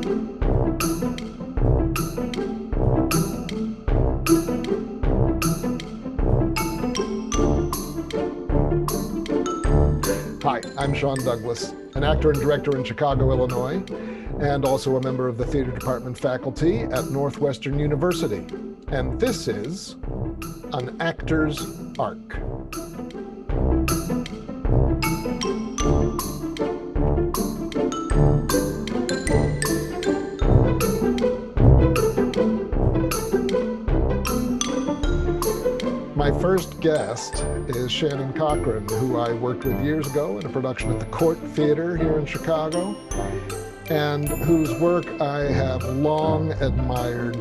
Hi, I'm Shawn Douglass, an actor and director in Chicago, Illinois, and also a member of the theater department faculty at Northwestern University. And this is An Actor's Arc. My first guest is Shannon Cochran, who I worked with years ago in a production at the Court Theater here in Chicago, and whose work I have long admired.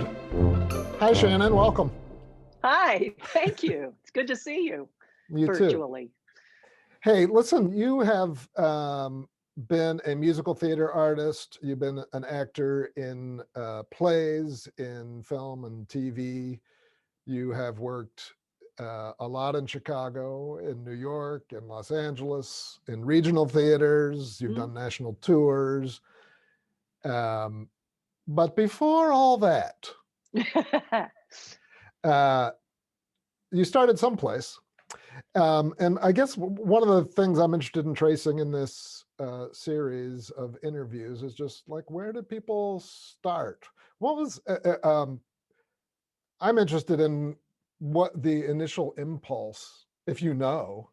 Hi, Shannon. Welcome. Hi, thank you. It's good to see you You virtually. Too. Hey, listen, you have been a musical theater artist. You've been an actor in plays, in film and TV. You have worked a lot in Chicago, in New York, in Los Angeles, in regional theaters. You've done national tours. But before all that, you started someplace. And I guess one of the things I'm interested in tracing in this series of interviews is just like, where did people start? What was, I'm interested in what the initial impulse, if you know,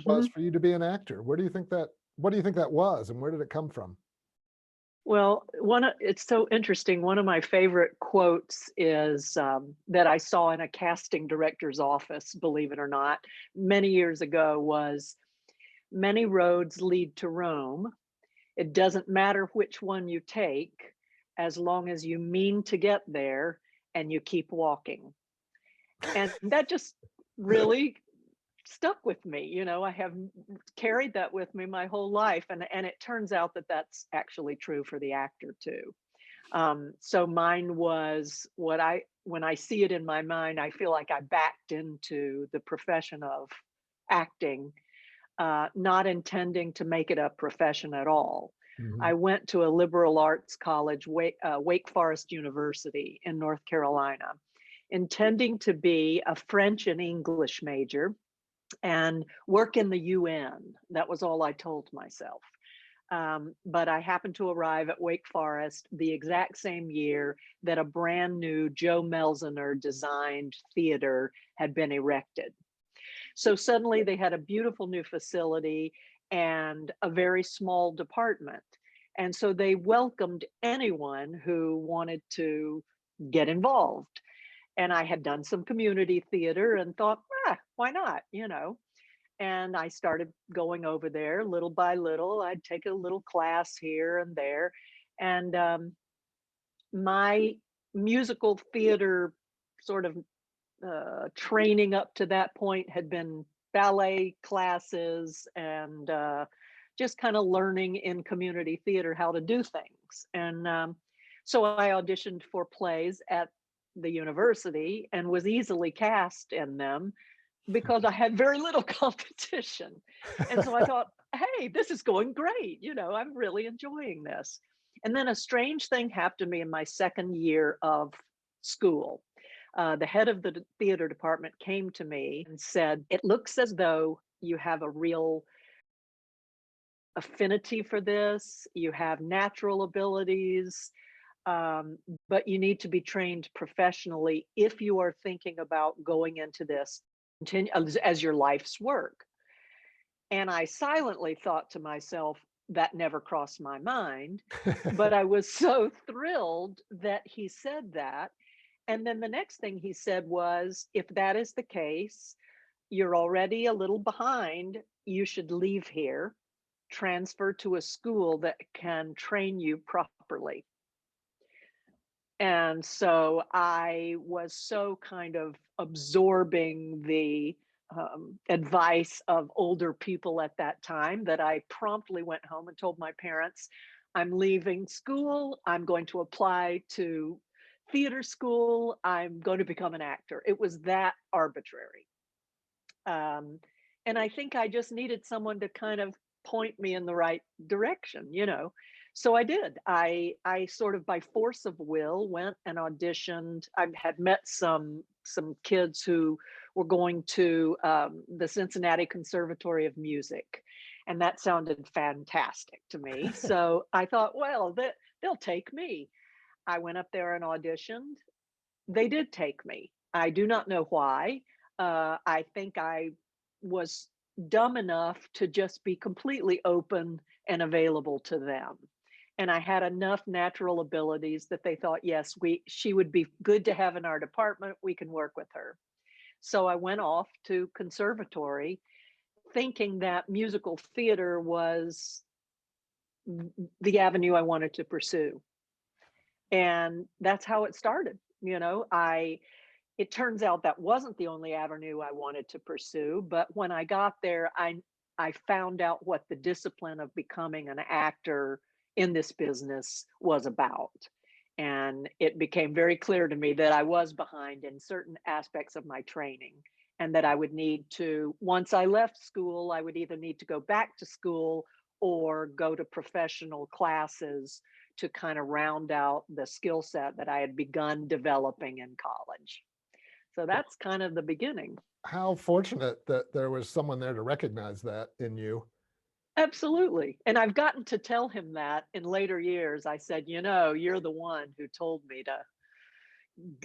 was for you to be an actor. What do you think that was, and where did it come from? Well, it's so interesting. One of my favorite quotes is that I saw in a casting director's office, believe it or not, many years ago was, "Many roads lead to Rome. It doesn't matter which one you take, as long as you mean to get there and you keep walking." And that just really stuck with me. I have carried that with me my whole life, and it turns out that that's actually true for the actor too. So mine was when I see it in my mind, I feel like I backed into the profession of acting, not intending to make it a profession at all. I went to a liberal arts college, Wake Forest University in North Carolina, intending to be a French and English major and work in the UN. That was all I told myself. But I happened to arrive at Wake Forest the exact same year that a brand new Joe Melzener designed theater had been erected. So suddenly they had a beautiful new facility and a very small department. And so they welcomed anyone who wanted to get involved. And I had done some community theater and thought, why not, And I started going over there little by little. I'd take a little class here and there. And my musical theater sort of training up to that point had been ballet classes and just kind of learning in community theater how to do things. And so I auditioned for plays at the university and was easily cast in them because I had very little competition. And so I thought, hey, this is going great. I'm really enjoying this. And then a strange thing happened to me in my second year of school. The head of the theater department came to me and said, "It looks as though you have a real affinity for this. You have natural abilities, but you need to be trained professionally if you are thinking about going into this as your life's work." And I silently thought to myself, that never crossed my mind, but I was so thrilled that he said that. And then the next thing he said was, if that is the case, you're already a little behind. You should leave here, transfer to a school that can train you properly. And so I was so kind of absorbing the advice of older people at that time that I promptly went home and told my parents, I'm leaving school. I'm going to apply to theater school. I'm going to become an actor. It was that arbitrary. And I think I just needed someone to kind of point me in the right direction. So I did. I sort of by force of will went and auditioned. I had met some kids who were going to the Cincinnati Conservatory of Music, and that sounded fantastic to me. So I thought, well, they'll take me. I went up there and auditioned. They did take me. I do not know why. I think I was dumb enough to just be completely open and available to them. And I had enough natural abilities that they thought, yes, she would be good to have in our department. We can work with her. So I went off to conservatory thinking that musical theater was the avenue I wanted to pursue. And that's how it started. It turns out that wasn't the only avenue I wanted to pursue, but when I got there, I found out what the discipline of becoming an actor in this business was about. And it became very clear to me that I was behind in certain aspects of my training, and that I would need to, once I left school, I would either need to go back to school or go to professional classes to kind of round out the skill set that I had begun developing in college. So that's kind of the beginning. How fortunate that there was someone there to recognize that in you. Absolutely. And I've gotten to tell him that in later years. I said, you're the one who told me to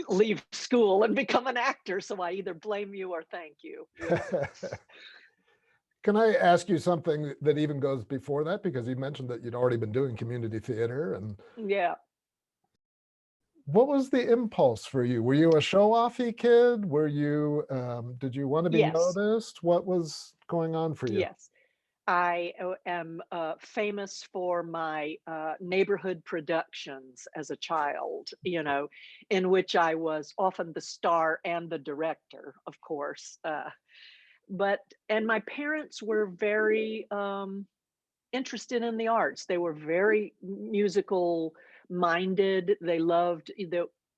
leave school and become an actor. So I either blame you or thank you. Can I ask you something that even goes before that? Because you mentioned that you'd already been doing community theater. And Yeah. what was the impulse for you? Were you a show-offy kid? Did you want to be Yes. noticed? What was going on for you? Yes. I am famous for my neighborhood productions as a child, in which I was often the star and the director, of course. And my parents were very interested in the arts. They were very musical minded. They loved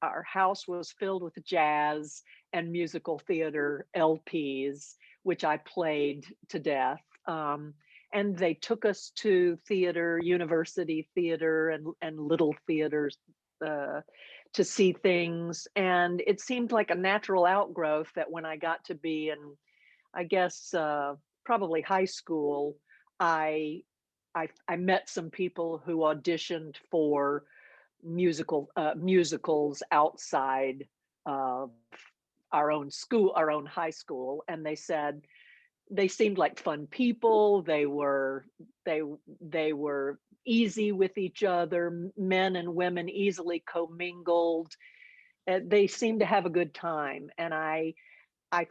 our house was filled with jazz and musical theater LPs, which I played to death. And they took us to theater, university theater, and little theaters uh, to see things. And it seemed like a natural outgrowth that when I got to be in, I guess, probably high school, I I met some people who auditioned for musicals outside of our own school, our own high school, and they said they seemed like fun people. They they were easy with each other. Men and women easily commingled. They seemed to have a good time, and I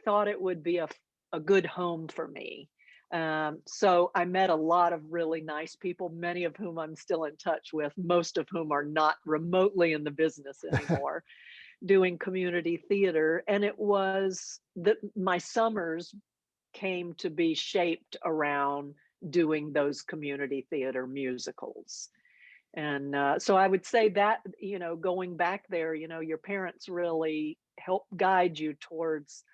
thought it would be a good home for me. So I met a lot of really nice people, many of whom I'm still in touch with, most of whom are not remotely in the business anymore, doing community theater. And it was that my summers came to be shaped around doing those community theater musicals. And so I would say that, going back there, your parents really help guide you towards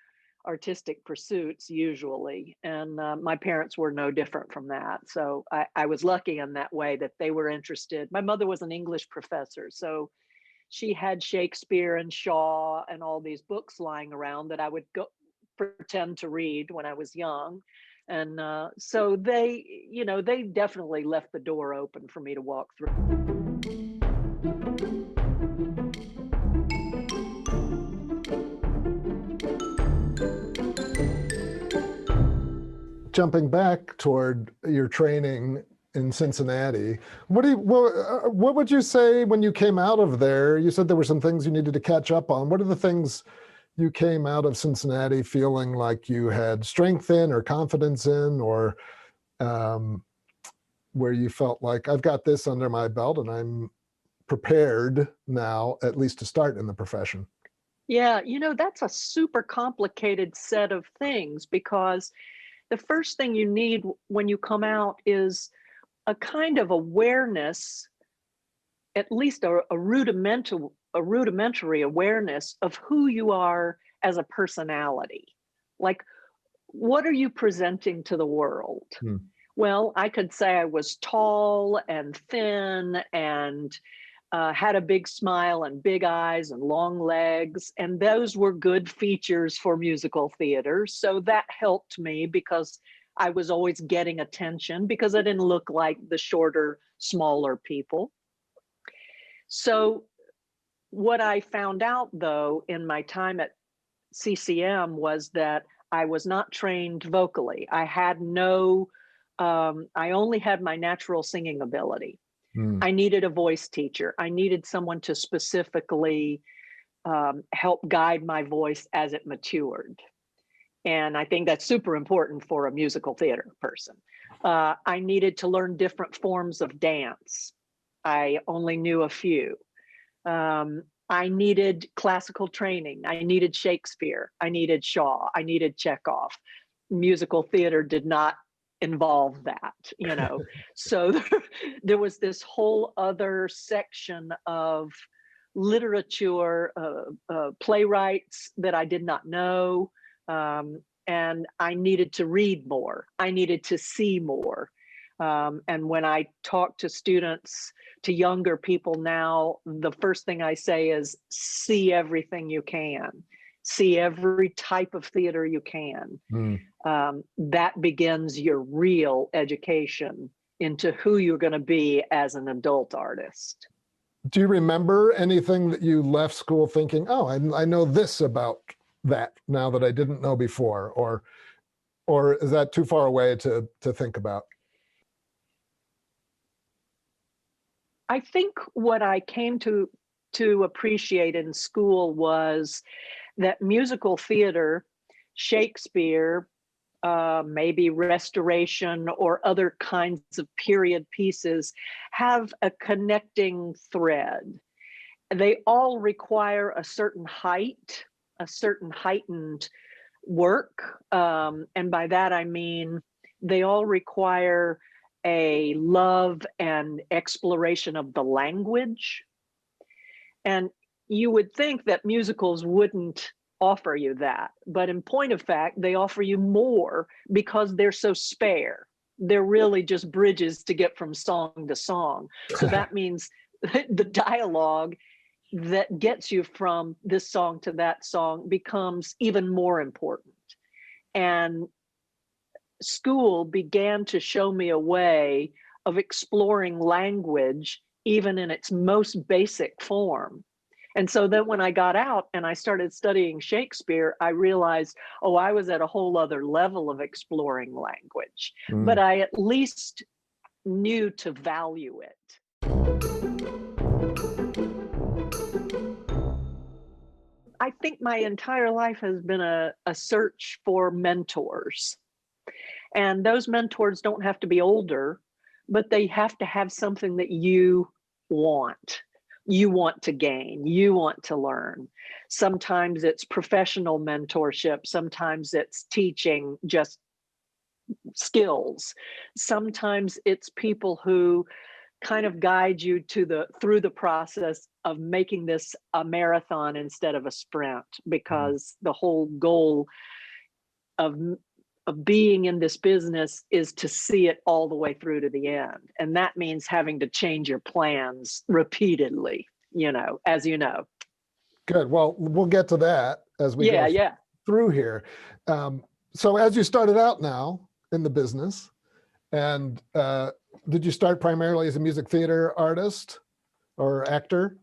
artistic pursuits usually. And my parents were no different from that. So I was lucky in that way that they were interested. My mother was an English professor, so she had Shakespeare and Shaw and all these books lying around that I would go pretend to read when I was young. And so they definitely left the door open for me to walk through. Jumping back toward your training in Cincinnati, what would you say when you came out of there? You said there were some things you needed to catch up on. What are the things you came out of Cincinnati feeling like you had strength in or confidence in, or where you felt like, I've got this under my belt and I'm prepared now, at least to start in the profession? Yeah, that's a super complicated set of things because the first thing you need when you come out is a kind of awareness, at least a rudimentary awareness of who you are as a personality. Like, what are you presenting to the world? Hmm. Well, I could say I was tall and thin and had a big smile and big eyes and long legs, and those were good features for musical theater. So that helped me because I was always getting attention because I didn't look like the shorter, smaller people. So what I found out though in my time at CCM was that I was not trained vocally. I had no, I only had my natural singing ability. Mm. I needed a voice teacher. I needed someone to specifically help guide my voice as it matured. And I think that's super important for a musical theater person. I needed to learn different forms of dance. I only knew a few. I needed classical training. I needed Shakespeare. I needed Shaw. I needed Chekhov. Musical theater did not involve that, you know. So there was this whole other section of literature, playwrights that I did not know. And I needed to read more. I needed to see more. And when I talk to students, to younger people now, the first thing I say is see everything you can, see every type of theater you can. Mm. That begins your real education into who you're going to be as an adult artist. Do you remember anything that you left school thinking, oh, I know this about that now that I didn't know before, or is that too far away to think about? I think what I came to appreciate in school was that musical theater, Shakespeare, maybe restoration or other kinds of period pieces have a connecting thread. They all require a certain height, a certain heightened work. And by that, I mean, they all require a love and exploration of the language. And you would think that musicals wouldn't offer you that. But in point of fact, they offer you more because they're so spare. They're really just bridges to get from song to song. So that means the dialogue that gets you from this song to that song becomes even more important. And school began to show me a way of exploring language, even in its most basic form. And so then when I got out and I started studying Shakespeare, I realized, oh, I was at a whole other level of exploring language, but Mm. I at least knew to value it. I think my entire life has been a search for mentors. And those mentors don't have to be older, but they have to have something that you want. You want to gain, you want to learn. Sometimes it's professional mentorship, sometimes it's teaching just skills. Sometimes it's people who kind of guide you to through the process of making this a marathon instead of a sprint, because the whole goal of being in this business is to see it all the way through to the end. And that means having to change your plans repeatedly, you know, as you know. Good. Well, we'll get to that as we go Yeah. through here. So as you started out now in the business, and did you start primarily as a music theater artist or actor?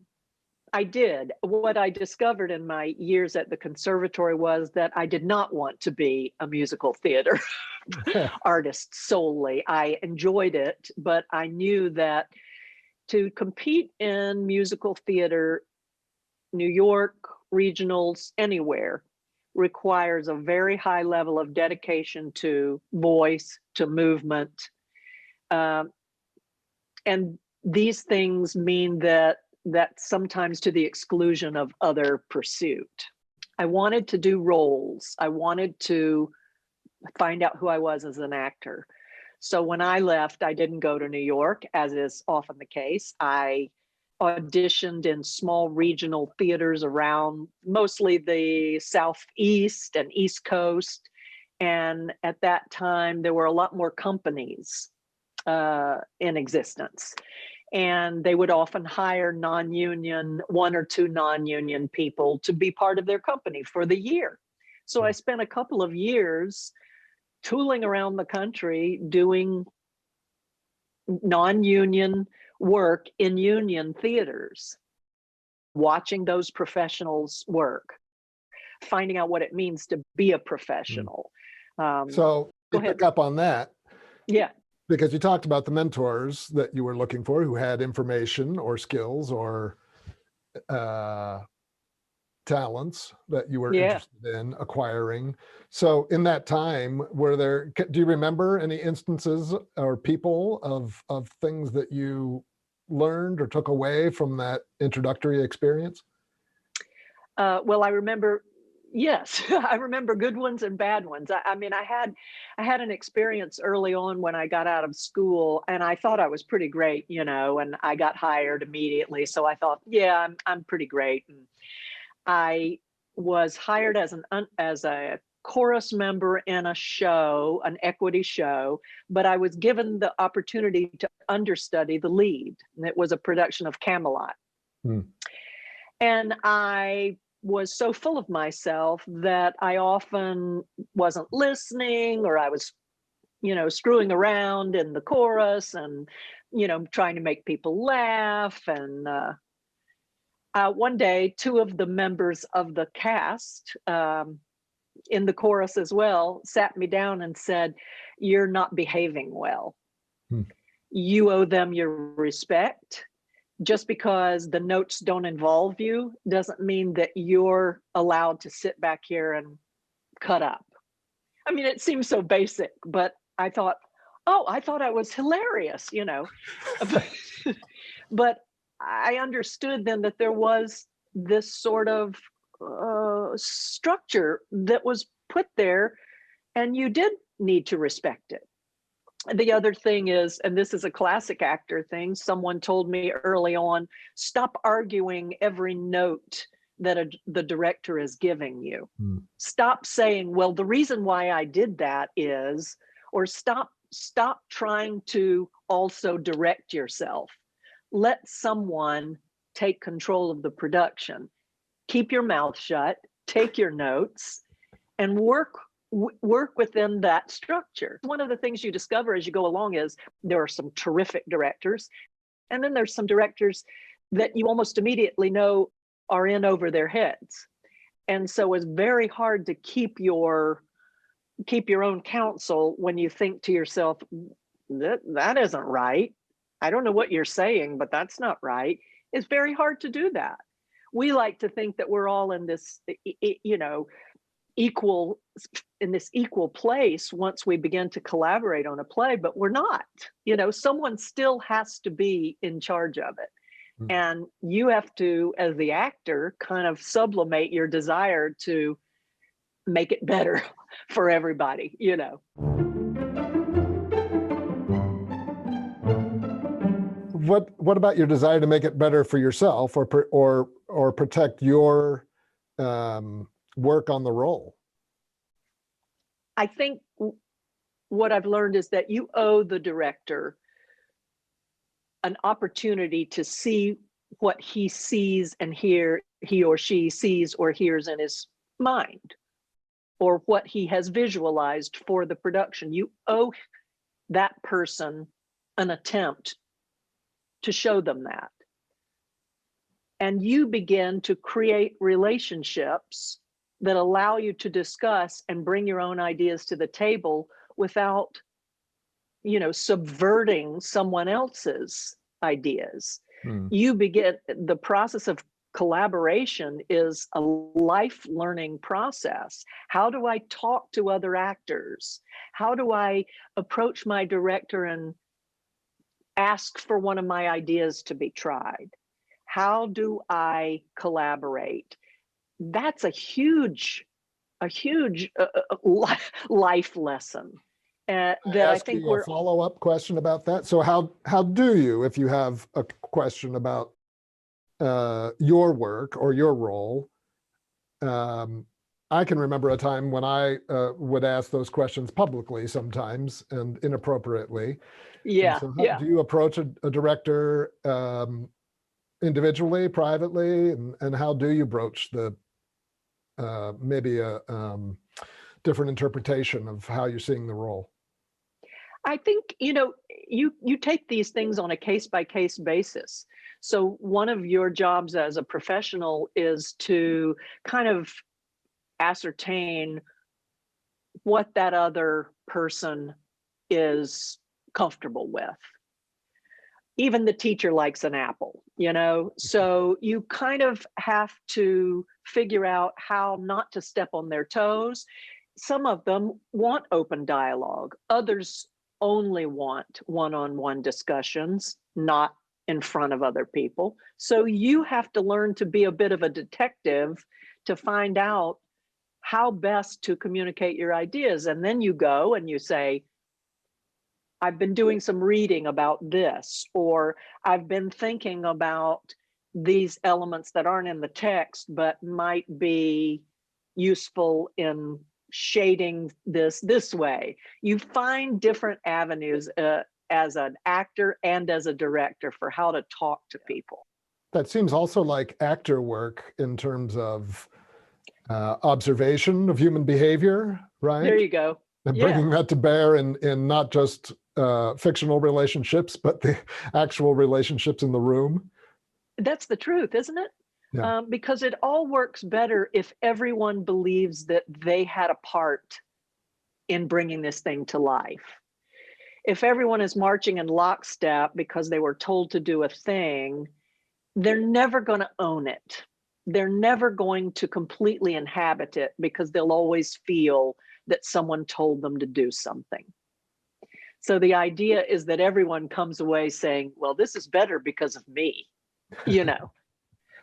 I did. What I discovered in my years at the conservatory was that I did not want to be a musical theater artist solely. I enjoyed it, but I knew that to compete in musical theater, New York, regionals, anywhere, requires a very high level of dedication to voice, to movement. And these things mean that sometimes to the exclusion of other pursuit. I wanted to do roles. I wanted to find out who I was as an actor. So when I left, I didn't go to New York, as is often the case. I auditioned in small regional theaters around mostly the Southeast and East Coast. And at that time, there were a lot more companies in existence. And they would often hire non-union, 1 or 2 non-union people to be part of their company for the year. So I spent a couple of years tooling around the country doing non-union work in union theaters, watching those professionals work, finding out what it means to be a professional. So Go you ahead. pick up on that. Yeah. Because you talked about the mentors that you were looking for who had information or skills or talents that you were Yeah. interested in acquiring. So in that time, do you remember any instances or people of things that you learned or took away from that introductory experience? Well, I remember, yes, I remember good ones and bad ones. I mean, I had an experience early on when I got out of school, and I thought I was pretty great, and I got hired immediately. So I thought, yeah, I'm pretty great. And I was hired as a chorus member in a show, an equity show, but I was given the opportunity to understudy the lead. And it was a production of Camelot. Hmm. And I was so full of myself that I often wasn't listening, or I was, screwing around in the chorus and, trying to make people laugh. And one day, 2 of the members of the cast in the chorus as well sat me down and said, "You're not behaving well. Hmm. You owe them your respect. Just because the notes don't involve you doesn't mean that you're allowed to sit back here and cut up." I mean, it seems so basic, but I thought, oh, I thought I was hilarious, but I understood then that there was this sort of structure that was put there, and you did need to respect it. The other thing is, and this is a classic actor thing, someone told me early on, stop arguing every note that the director is giving you. Stop saying, well, the reason why I did that is, or stop trying to also direct yourself. Let someone take control of the production. Keep your mouth shut, take your notes, and work within that structure. One of the things you discover as you go along is there are some terrific directors, and then there's some directors that you almost immediately know are in over their heads. And so it's very hard to keep your own counsel when you think to yourself, that isn't right. I don't know what you're saying, but that's not right. It's very hard to do that. We like to think that we're all in this, equal place once we begin to collaborate on a play, but we're not. Someone still has to be in charge of it. And you have to, as the actor, kind of sublimate your desire to make it better for everybody, What about your desire to make it better for yourself or protect your work on the role? I think what I've learned is that you owe the director an opportunity to see what he sees and he or she sees or hears in his mind, or what he has visualized for the production. You owe that person an attempt to show them that. And you begin to create relationships that allow you to discuss and bring your own ideas to the table without, subverting someone else's ideas. You begin, the process of collaboration is a life learning process. How do I talk to other actors? How do I approach my director and ask for one of my ideas to be tried? How do I collaborate? That's a huge life lesson. That I think we're a follow-up question about that. So how do you, if you have a question about your work or your role, I can remember a time when I would ask those questions publicly sometimes and inappropriately. And Yeah, so, yeah. do you approach a director individually, privately, and how do you broach the maybe a different interpretation of how you're seeing the role? I think, you take these things on a case by case basis. So one of your jobs as a professional is to kind of ascertain what that other person is comfortable with. Even the teacher likes an apple, So you kind of have to figure out how not to step on their toes. Some of them want open dialogue, others only want one on one discussions, not in front of other people. So you have to learn to be a bit of a detective to find out how best to communicate your ideas. And then you go and you say, I've been doing some reading about this, or I've been thinking about these elements that aren't in the text, but might be useful in shading this way. You find different avenues as an actor and as a director for how to talk to people. That seems also like actor work in terms of observation of human behavior, There right? you go. And Yeah, bringing that to bear in not just fictional relationships, but the actual relationships in the room. that's the truth, isn't it? Yeah. Because it all works better if everyone believes that they had a part in bringing this thing to life. If everyone is marching in lockstep because they were told to do a thing, they're never going to own it. They're never going to completely inhabit it because they'll always feel that someone told them to do something. So the idea is that everyone comes away saying, well, this is better because of me, you know,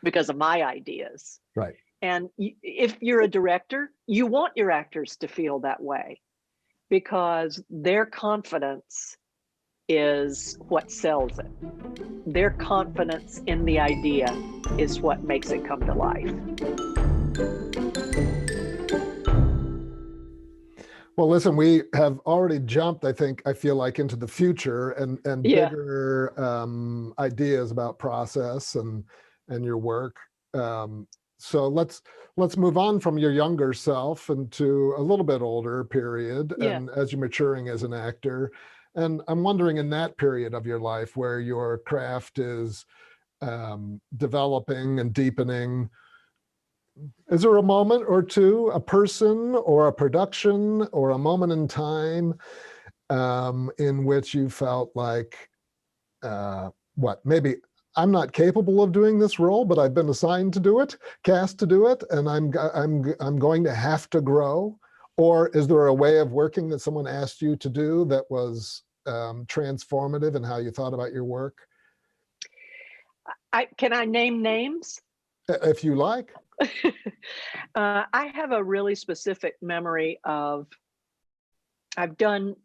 because of my ideas. Right. And if you're a director, you want your actors to feel that way because their confidence is what sells it. Their confidence in the idea is what makes it come to life. Well, listen, we have already jumped, I feel like, into the future and Yeah, bigger ideas about process and your work. So let's move on from your younger self into a little bit older period, yeah. and as you're maturing as an actor. And I'm wondering, in that period of your life where your craft is developing and deepening, is there a moment or two, a person or a production or a moment in time in which you felt like, maybe I'm not capable of doing this role, but I've been assigned to do it, cast to do it, and I'm going to have to grow? Or is there a way of working that someone asked you to do that was transformative in how you thought about your work? Can I name names? If you like. I have a really specific memory of I've done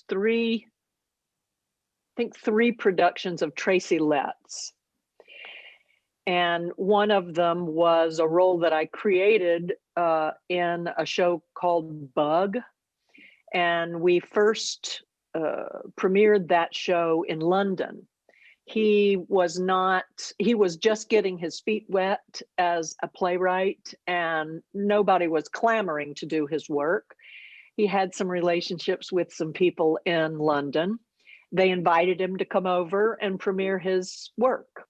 three, I think three productions of Tracy Letts. And one of them was a role that I created in a show called Bug. And we first premiered that show in London. He was just getting his feet wet as a playwright, and nobody was clamoring to do his work. He had some relationships with some people in London. They invited him to come over and premiere his work.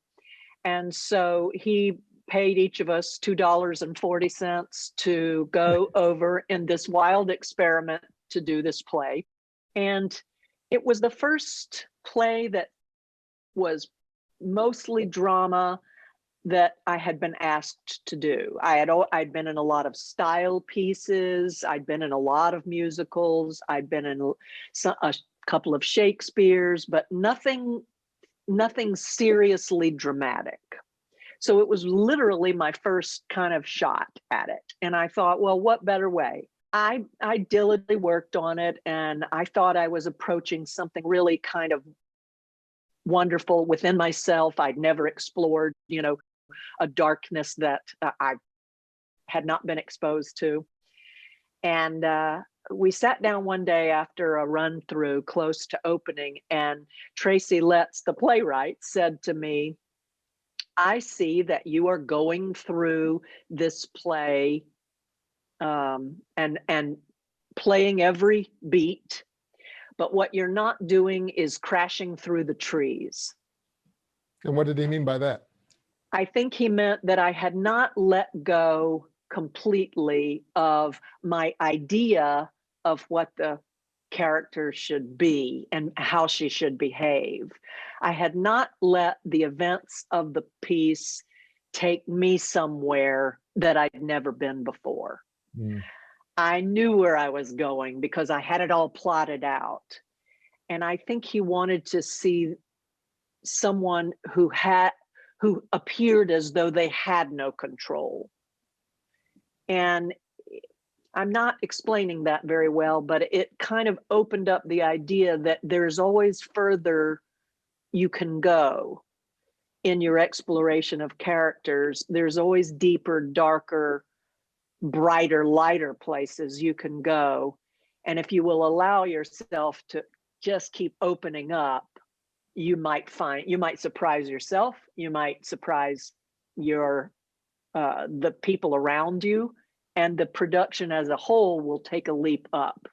And so he paid each of us $2.40 to go over in this wild experiment to do this play. And it was the first play that was mostly drama that I had been asked to do. I'd been in a lot of style pieces. I'd been in a lot of musicals. I'd been in a couple of Shakespeare's, but nothing seriously dramatic. So it was literally my first kind of shot at it. And I thought, well, what better way? I diligently worked on it, and I thought I was approaching something really kind of wonderful within myself. I'd never explored, a darkness that I had not been exposed to. And we sat down one day after a run through close to opening, and Tracy Letts, the playwright, said to me, I see that you are going through this play and playing every beat, but what you're not doing is crashing through the trees. And what did he mean by that? I think he meant that I had not let go completely of my idea of what the character should be and how she should behave. I had not let the events of the piece take me somewhere that I'd never been before. Mm. I knew where I was going because I had it all plotted out. And I think he wanted to see someone who appeared as though they had no control. And I'm not explaining that very well, but it kind of opened up the idea that there's always further you can go in your exploration of characters. There's always deeper, darker, brighter, lighter places you can go. And if you will allow yourself to just keep opening up, you might surprise yourself, you might surprise the people around you, and the production as a whole will take a leap up,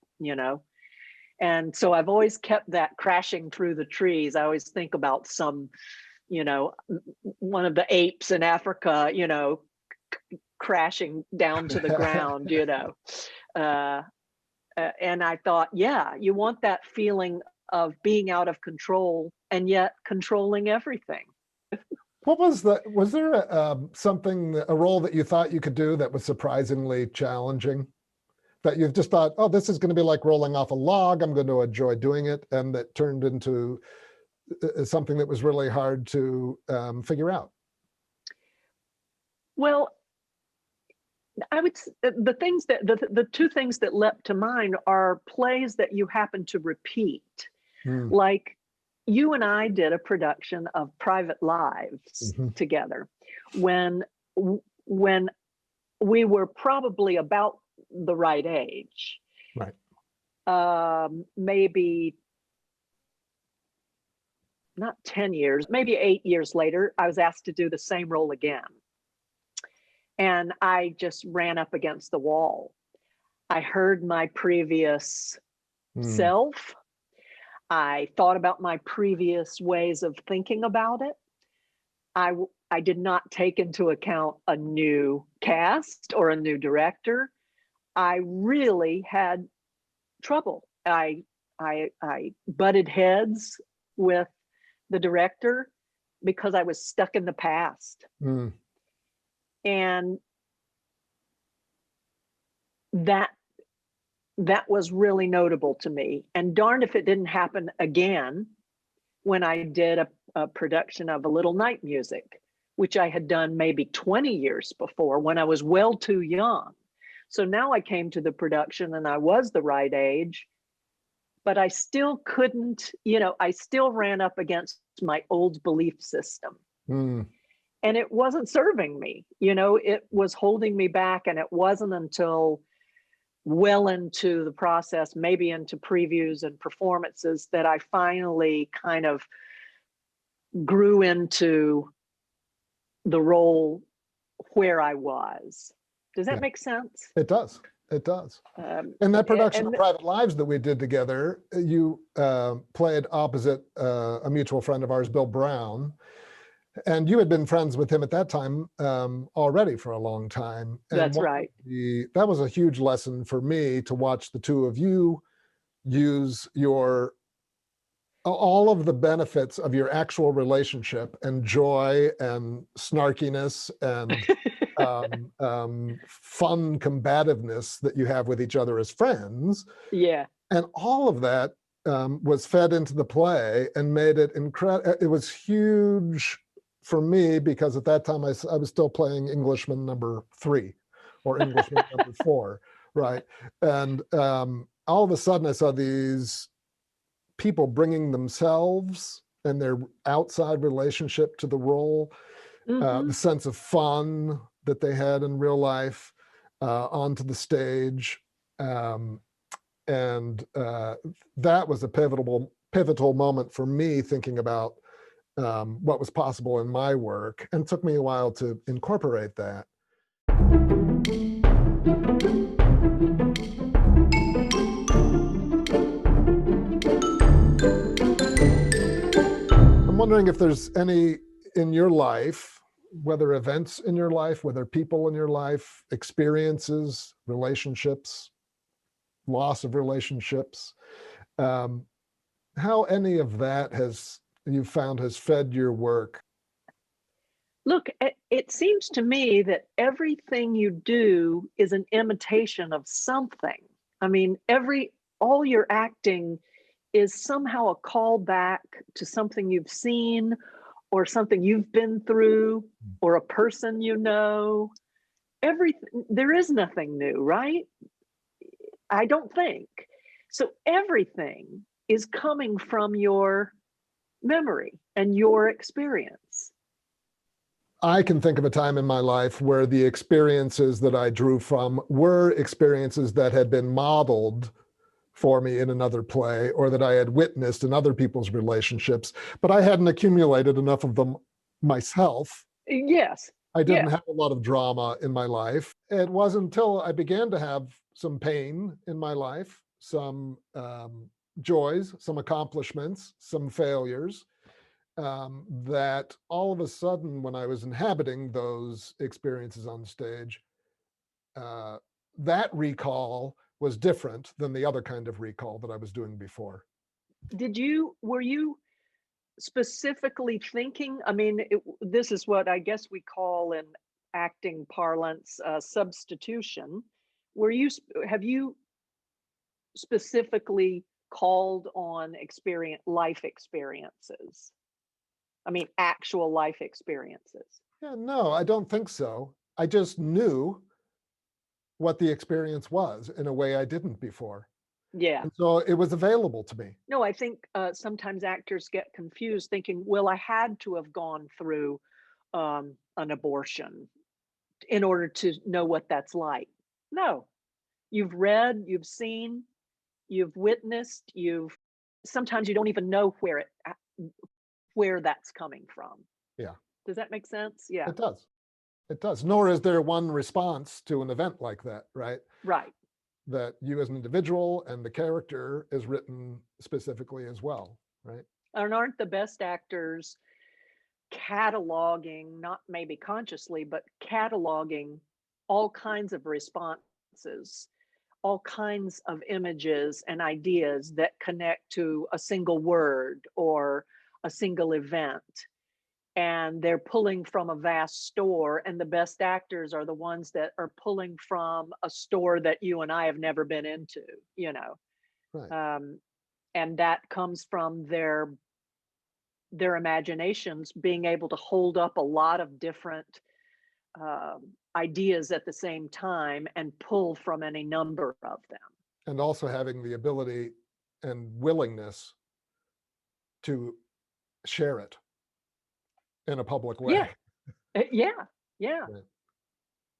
And so I've always kept that crashing through the trees. I always think about one of the apes in Africa, crashing down to the ground, and I thought, yeah, you want that feeling of being out of control and yet controlling everything. What was there a role that you thought you could do that was surprisingly challenging? That you've just thought, oh, this is going to be like rolling off a log, I'm going to enjoy doing it, and that turned into something that was really hard to figure out? Well, I would, the two things that leapt to mind are plays that you happen to repeat. Like you and I did a production of Private Lives together when we were probably about the right age. Right. Maybe not 10 years, maybe 8 years later, I was asked to do the same role again. And I just ran up against the wall. I heard my previous self. I thought about my previous ways of thinking about it. I did not take into account a new cast or a new director. I really had trouble. I butted heads with the director because I was stuck in the past. And that was really notable to me. And darn if it didn't happen again when I did a production of A Little Night Music, which I had done maybe 20 years before when I was well too young. So now I came to the production and I was the right age, but I still couldn't, I still ran up against my old belief system. And it wasn't serving me, it was holding me back. And it wasn't until well into the process, maybe into previews and performances, that I finally kind of grew into the role where I was. Does that make sense? It does. It does. In that production of Private Lives that we did together, you played opposite a mutual friend of ours, Bill Brown. And you had been friends with him at that time already for a long time. And that's right. That was a huge lesson for me, to watch the two of you use all of the benefits of your actual relationship, and joy and snarkiness and fun combativeness that you have with each other as friends. Yeah. And all of that was fed into the play and made it incredible. It was huge for me because at that time I was still playing Englishman number 3 or Englishman number 4, right? And all of a sudden I saw these people bringing themselves and their outside relationship to the role, the sense of fun that they had in real life, onto the stage. Um, and that was a pivotal moment for me, thinking about what was possible in my work, and it took me a while to incorporate that. I'm wondering if there's any in your life, whether events in your life, whether people in your life, experiences, relationships, loss of relationships, um, how any of that has you found has fed your work. Look, it seems to me that everything you do is an imitation of something. I mean, all your acting is somehow a callback to something you've seen or something you've been through or a person you know. Everything, there is nothing new, right? I don't think. So everything is coming from your memory and your experience. I can think of a time in my life where the experiences that I drew from were experiences that had been modeled for me in another play, or that I had witnessed in other people's relationships, but I hadn't accumulated enough of them myself. Yes. I didn't Yeah. have a lot of drama in my life. It wasn't until I began to have some pain in my life, some joys, some accomplishments, some failures, that all of a sudden, when I was inhabiting those experiences on stage, uh, that recall was different than the other kind of recall that I was doing before. Were you specifically thinking? I mean, this is what I guess we call in acting parlance substitution. Have you specifically called on life experiences? I mean, actual life experiences. Yeah, no, I don't think so. I just knew what the experience was in a way I didn't before. Yeah. And so it was available to me. No, I think sometimes actors get confused thinking, well, I had to have gone through an abortion in order to know what that's like. No, you've read, you've seen, you've witnessed, sometimes you don't even know where that's coming from. Yeah, Does that make sense? Yeah. it does. It does. Nor is there one response to an event like that, right? Right. That you as an individual and the character is written specifically as well, right? And aren't the best actors cataloging, not maybe consciously, but cataloging all kinds of responses, all kinds of images and ideas that connect to a single word or a single event? And they're pulling from a vast store, and the best actors are the ones that are pulling from a store that you and I have never been into, you know. Right. Um, and that comes from their imaginations being able to hold up a lot of different ideas at the same time and pull from any number of them. And also having the ability and willingness to share it in a public way. Yeah. Yeah. Yeah. Right.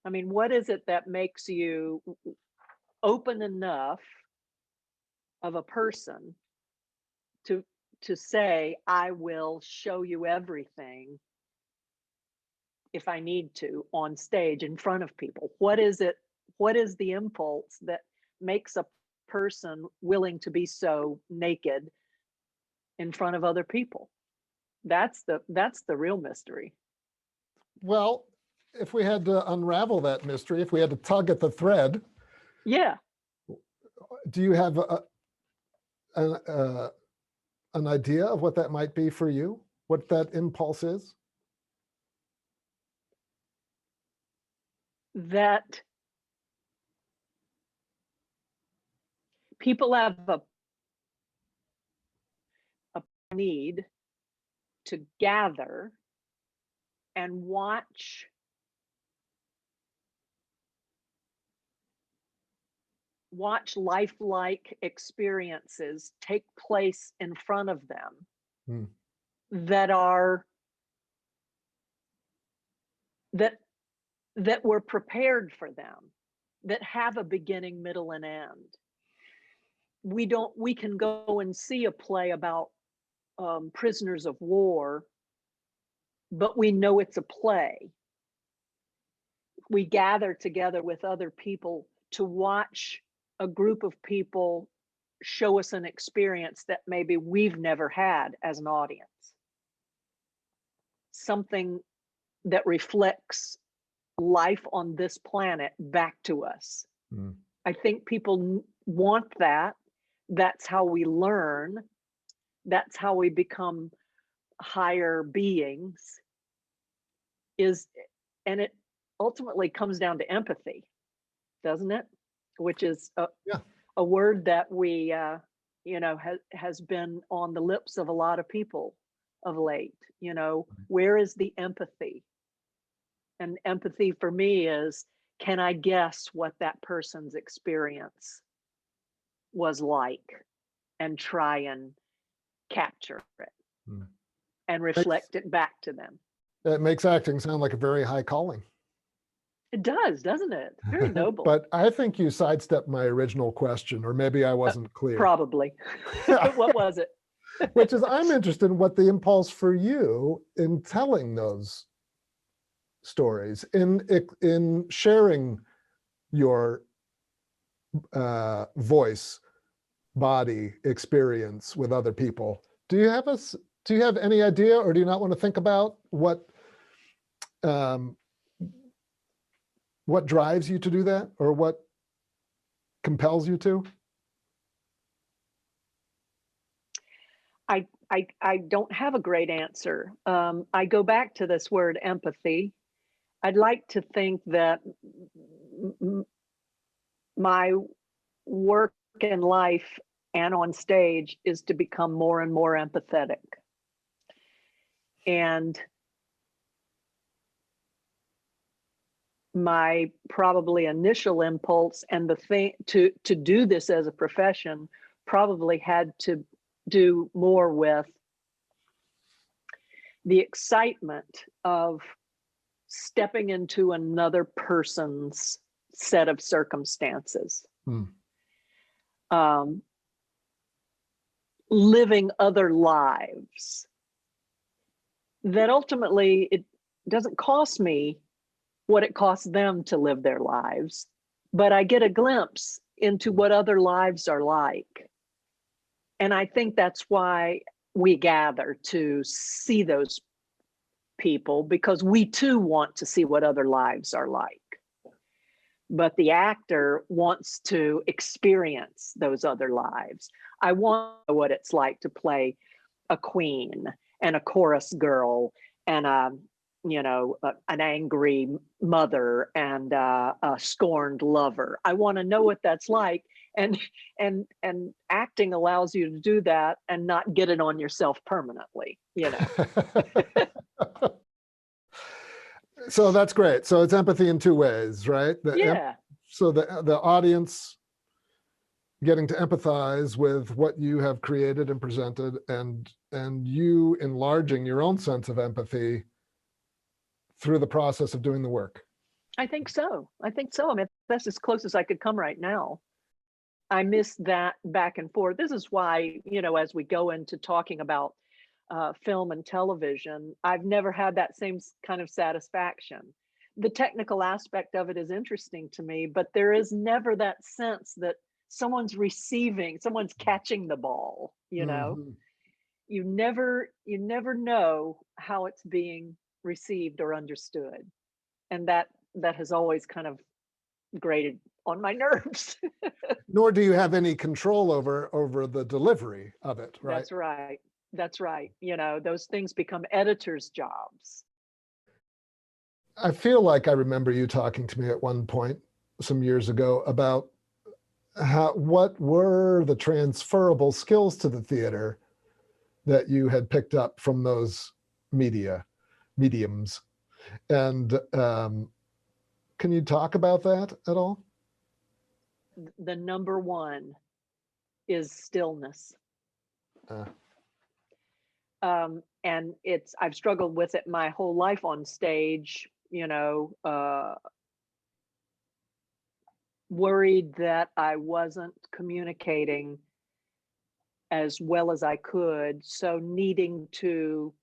I mean, what is it that makes you open enough of a person to to say, I will show you everything if I need to on stage in front of people? What is it? What is the impulse that makes a person willing to be so naked in front of other people? That's the real mystery. Well, if we had to unravel that mystery, if we had to tug at the thread, Yeah. do you have an, an idea of what that might be for you? What that impulse is? That people have a need to gather and watch lifelike experiences take place in front of them Hmm. that are that that were prepared for them. that have a beginning, middle, and end. We can go and see a play about prisoners of war, but we know it's a play. We gather together with other people to watch a group of people show us an experience that maybe we've never had as an audience. Something that reflects life on this planet back to us. Mm. I think people want that. That's how we learn. That's how we become higher beings. And it ultimately comes down to empathy, doesn't it? Which is Yeah. a word that we, has been on the lips of a lot of people of late. Where is the empathy? And empathy for me is, can I guess what that person's experience was like and try and capture it Mm. and reflect it back to them? It makes acting sound like a very high calling. It does, doesn't it? Very noble. But I think you sidestepped my original question, or maybe I wasn't clear. Probably. What was it? Which is, I'm interested in what the impulse for you in telling those stories, in sharing your voice, body experience with other people. Do you have any idea, or do you not want to think about what drives you to do that, or what compels you to? I don't have a great answer. I go back to this word empathy. I'd like to think that my work in life and on stage is to become more and more empathetic. And my probably initial impulse and the thing to do this as a profession probably had to do more with the excitement of stepping into another person's set of circumstances. Living other lives that ultimately it doesn't cost me what it costs them to live their lives, but I get a glimpse into what other lives are like. And I think that's why we gather to see those people, because we too want to see what other lives are like. But the actor wants to experience those other lives. I want to know what it's like to play a queen and a chorus girl and an angry mother and a scorned lover. I want to know what that's like, and acting allows you to do that and not get it on yourself permanently. So that's great. So it's empathy in two ways, right? Yeah. So the audience getting to empathize with what you have created and presented, and you enlarging your own sense of empathy through the process of doing the work. I think so. I mean, that's as close as I could come right now. I miss that back and forth. This is why, as we go into talking about film and television, I've never had that same kind of satisfaction. The technical aspect of it is interesting to me, but there is never that sense that someone's catching the ball. Mm-hmm. You never know how it's being received or understood, and that has always kind of grated on my nerves. Nor do you have any control over the delivery of it, right? That's right. Those things become editors' jobs. I feel like I remember you talking to me at one point some years ago about what were the transferable skills to the theater that you had picked up from those mediums. And can you talk about that at all? The number one is stillness. And I've struggled with it my whole life on stage, worried that I wasn't communicating as well as I could, so needing to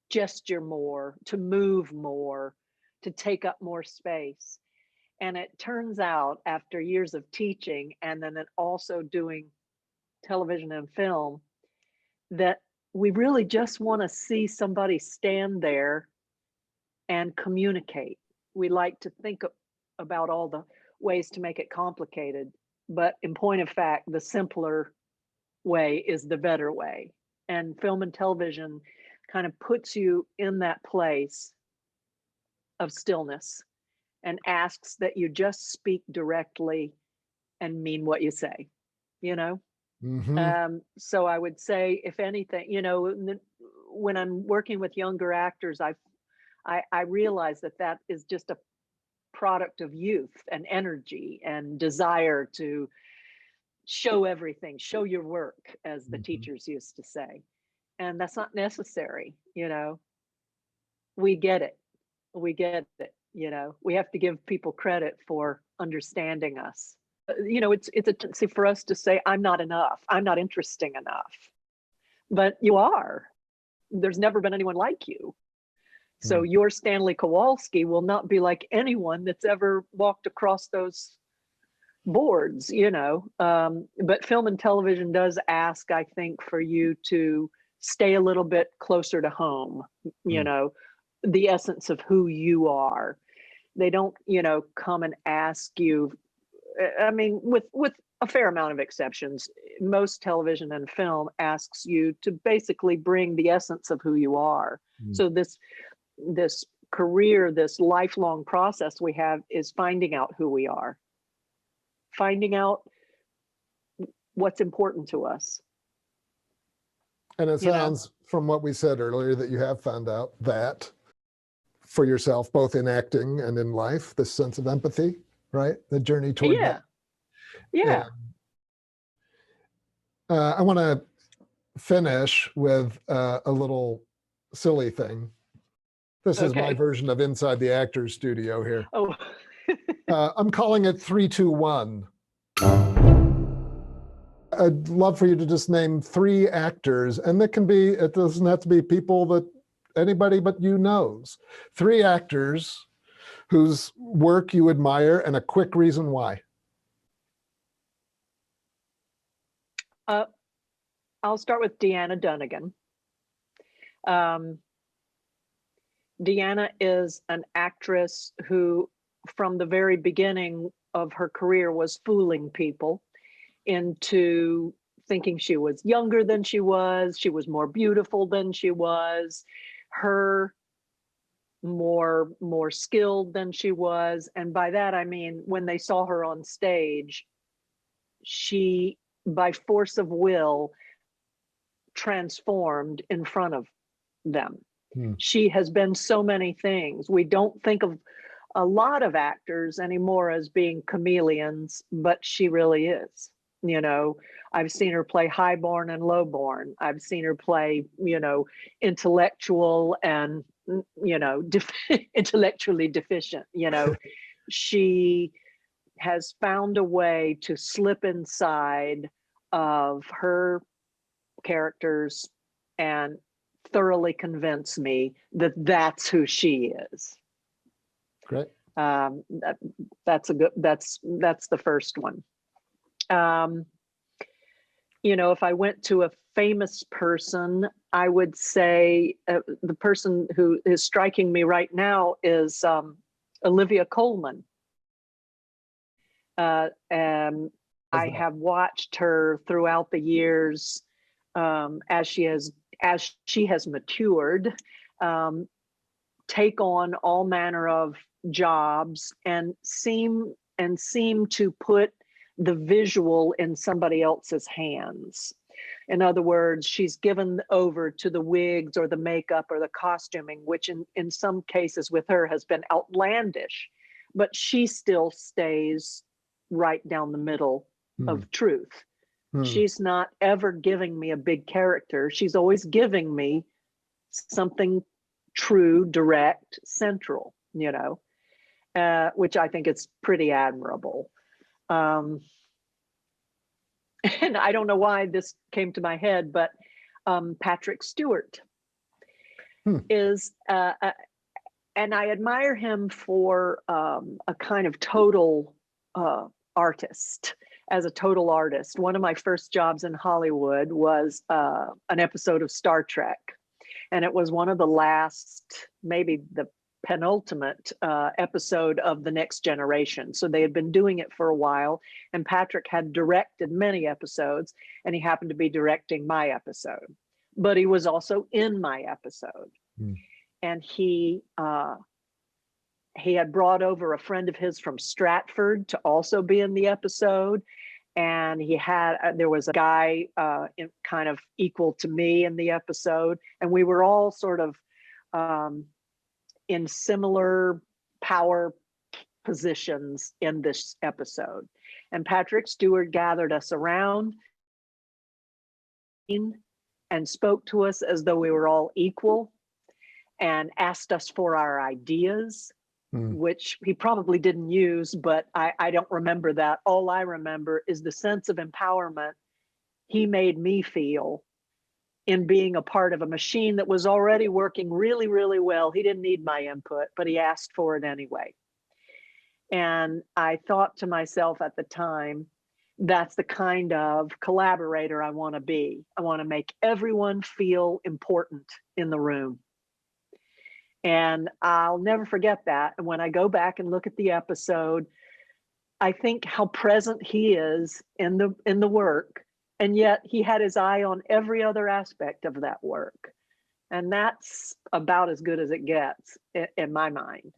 gesture more, to move more, to take up more space. And it turns out after years of teaching and then also doing television and film that we really just want to see somebody stand there and communicate. We like to think about all the ways to make it complicated, but in point of fact, the simpler way is the better way. And film and television kind of puts you in that place of stillness and asks that you just speak directly and mean what you say, you know? Hmm. So I would say, if anything, when I'm working with younger actors, I realize that that is just a product of youth and energy and desire to show everything, show your work, as the Hmm. teachers used to say. And that's not necessary, we get it. We get it. We have to give people credit for understanding us. It's a tendency for us to say, I'm not enough. I'm not interesting enough. But you are. There's never been anyone like you. So your Stanley Kowalski will not be like anyone that's ever walked across those boards, But film and television does ask, I think, for you to stay a little bit closer to home, the essence of who you are. They don't, come and ask you. I mean, with a fair amount of exceptions, most television and film asks you to basically bring the essence of who you are. So this career, this lifelong process we have is finding out who we are, finding out what's important to us. And it sounds from what we said earlier that you have found out that for yourself, both in acting and in life, this sense of empathy, right? The journey toward that. Yeah. I want to finish with a little silly thing. This is my version of Inside the Actors Studio here. Oh. I'm calling it 3-2-1. I'd love for you to just name 3 actors, and it doesn't have to be people that anybody but you knows. 3 actors whose work you admire and a quick reason why. I'll start with Deanna Dunnigan. Deanna is an actress who, from the very beginning of her career, was fooling people into thinking she was younger than she was more beautiful than she was, her more skilled than she was. And by that, I mean, when they saw her on stage, she, by force of will, transformed in front of them. She has been so many things. We don't think of a lot of actors anymore as being chameleons, but she really is. I've seen her play highborn and lowborn. I've seen her play, intellectual and, intellectually deficient. She has found a way to slip inside of her characters and thoroughly convince me that that's who she is. Great. That's the first one. If I went to a famous person, I would say the person who is striking me right now is Olivia Colman. And I have watched her throughout the years as she has matured, take on all manner of jobs and seem to put the visual in somebody else's hands. In other words, she's given over to the wigs or the makeup or the costuming, which in some cases with her has been outlandish, but she still stays right down the middle of truth. She's not ever giving me a big character. She's always giving me something true, direct, central, which I think is pretty admirable. And I don't know why this came to my head, but Patrick Stewart is, and I admire him for a kind of total artist, as a total artist. One of my first jobs in Hollywood was an episode of Star Trek. And it was one of the last, maybe the penultimate episode of The Next Generation. So they had been doing it for a while, and Patrick had directed many episodes, and he happened to be directing my episode. But he was also in my episode. And he had brought over a friend of his from Stratford to also be in the episode. And he had, there was a guy kind of equal to me in the episode. And we were all sort of in similar power positions in this episode. And Patrick Stewart gathered us around and spoke to us as though we were all equal, and asked us for our ideas, which he probably didn't use, but I don't remember that. All I remember is the sense of empowerment he made me feel in being a part of a machine that was already working really, really well. He didn't need my input, but he asked for it anyway. And I thought to myself at the time, that's the kind of collaborator I want to be. I want to make everyone feel important in the room. And I'll never forget that. And when I go back and look at the episode, I think how present he is in the work, and yet he had his eye on every other aspect of that work. And that's about as good as it gets in my mind.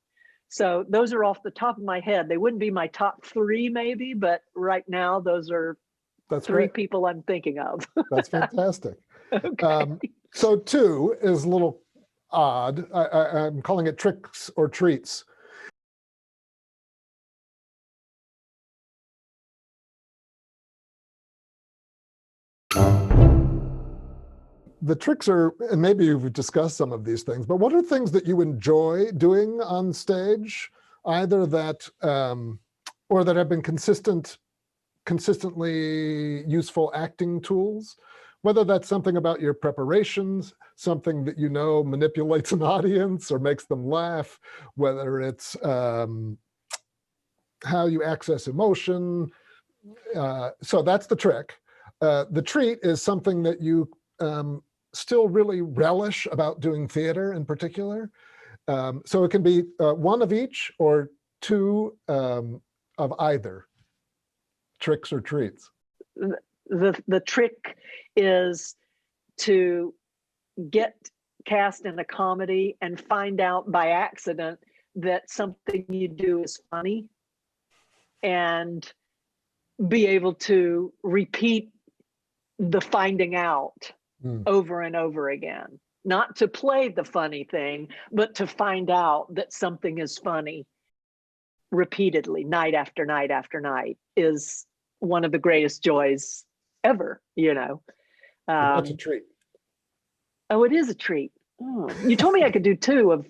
So those are off the top of my head. They wouldn't be my top three maybe, but right now those are three people I'm thinking of. That's fantastic. Okay. So 2 is a little odd. I'm calling it tricks or treats. The tricks are, and maybe you've discussed some of these things, but what are things that you enjoy doing on stage, either that, or that have been consistently useful acting tools? Whether that's something about your preparations, something that you know manipulates an audience or makes them laugh, whether it's how you access emotion. So that's the trick. The treat is something that you still really relish about doing theater in particular. So it can be one of each or 2 of either, tricks or treats. The trick is to get cast in a comedy and find out by accident that something you do is funny, and be able to repeat the finding out over and over again. Not to play the funny thing, but to find out that something is funny repeatedly, night after night after night, is one of the greatest joys ever, you know. That's a treat. Oh, it is a treat. Oh, you told me I could do 2 of.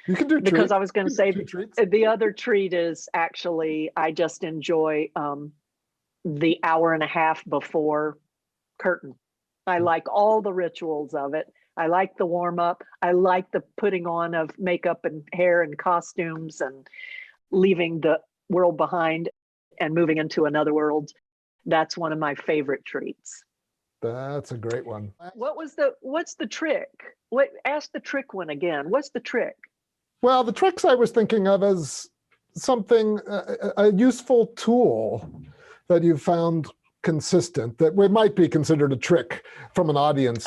You can do because I was going to say treats. The other treat is actually I just enjoy the hour and a half before curtain. I like all the rituals of it. I like the warm up. I like the putting on of makeup and hair and costumes and leaving the world behind and moving into another world. That's one of my favorite treats. That's a great one. What's the trick? Ask the trick one again. What's the trick? Well, the tricks I was thinking of as something, a useful tool that you've found consistent, that might be considered a trick from an audience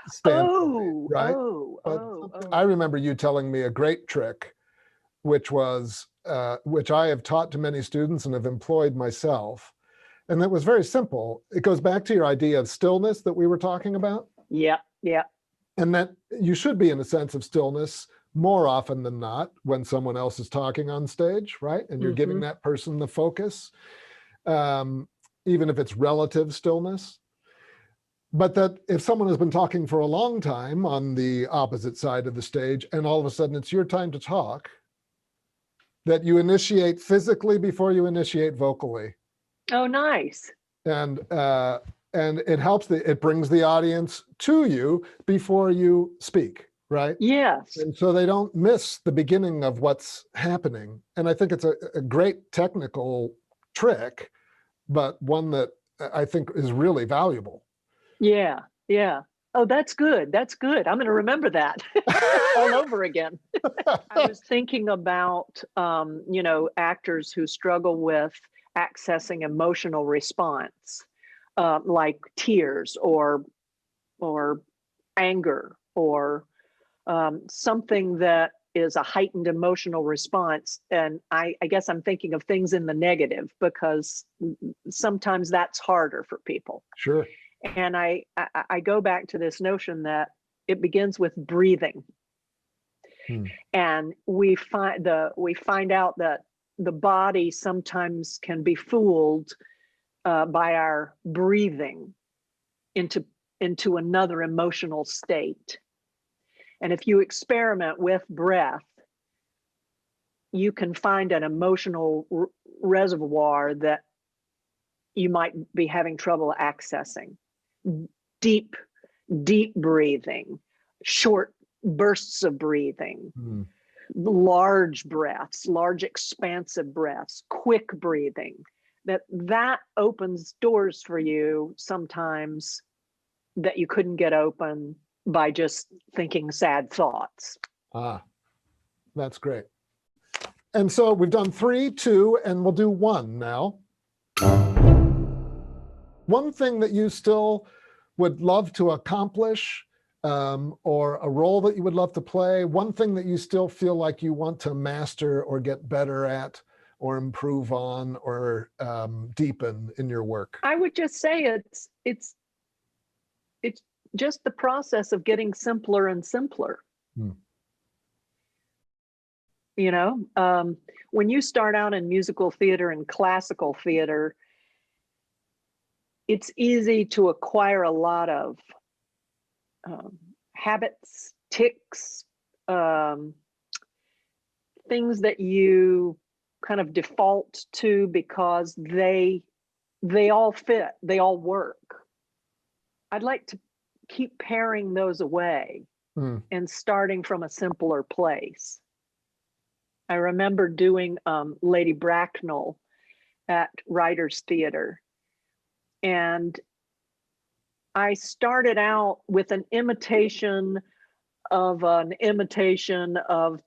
standpoint, right? I remember you telling me a great trick, which was, which I have taught to many students and have employed myself. And that was very simple. It goes back to your idea of stillness that we were talking about. Yeah. And that you should be in a sense of stillness more often than not when someone else is talking on stage, right? And you're giving that person the focus, even if it's relative stillness. But that if someone has been talking for a long time on the opposite side of the stage, and all of a sudden it's your time to talk, that you initiate physically before you initiate vocally. Oh, nice. And it helps it brings the audience to you before you speak, right? Yes. And so they don't miss the beginning of what's happening. And I think it's a great technical trick, but one that I think is really valuable. Yeah. Yeah. Oh, that's good. That's good. I'm going to remember that all over again. I was thinking about, actors who struggle with accessing emotional response, like tears or anger or something that is a heightened emotional response. And I guess I'm thinking of things in the negative because sometimes that's harder for people. Sure. And I go back to this notion that it begins with breathing. Hmm. And we find out that the body sometimes can be fooled by our breathing into another emotional state. And if you experiment with breath, you can find an emotional reservoir that you might be having trouble accessing. Deep, deep breathing, short bursts of breathing, large breaths, large expansive breaths, quick breathing. That opens doors for you sometimes that you couldn't get open by just thinking sad thoughts. Ah, that's great. And so we've done 3, 2, and we'll do 1 now. One thing that you still would love to accomplish, or a role that you would love to play, one thing that you still feel like you want to master or get better at or improve on or deepen in your work? I would just say it's just the process of getting simpler and simpler. When you start out in musical theater and classical theater, it's easy to acquire a lot of habits, tics, things that you kind of default to because they all fit, they all work. I'd like to keep paring those away and starting from a simpler place. I remember doing Lady Bracknell at Writers Theater, and I started out with an imitation of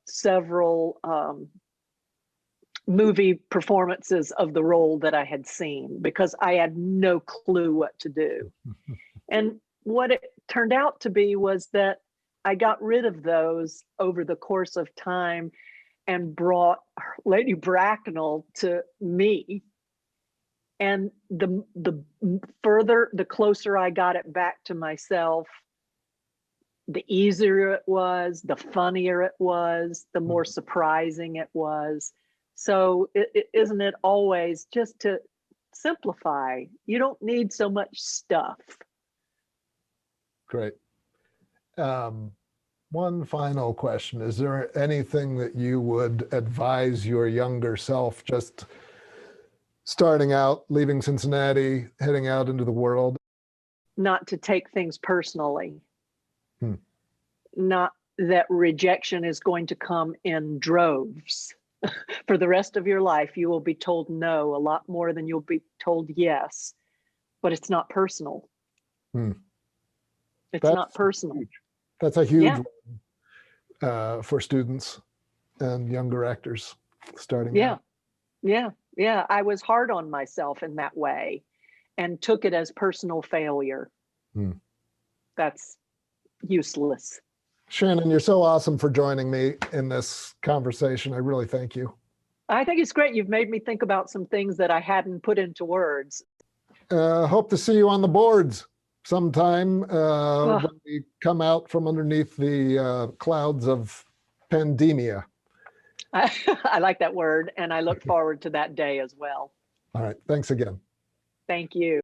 several movie performances of the role that I had seen because I had no clue what to do. And what it turned out to be was that I got rid of those over the course of time and brought Lady Bracknell to me. And the closer I got it back to myself, the easier it was, the funnier it was, the more surprising it was. So isn't it always just to simplify? You don't need so much stuff. Great. One final question. Is there anything that you would advise your younger self just starting out, leaving Cincinnati, heading out into the world? Not to take things personally. Not that rejection is going to come in droves. For the rest of your life, you will be told no a lot more than you'll be told yes, but it's not personal. It's not personal. That's a huge one for students and younger actors starting out. Yeah. I was hard on myself in that way and took it as personal failure. That's useless. Shannon, you're so awesome for joining me in this conversation. I really thank you. I think it's great. You've made me think about some things that I hadn't put into words. Hope to see you on the boards sometime when we come out from underneath the clouds of pandemia. I like that word, and I look forward to that day as well. All right. Thanks again. Thank you.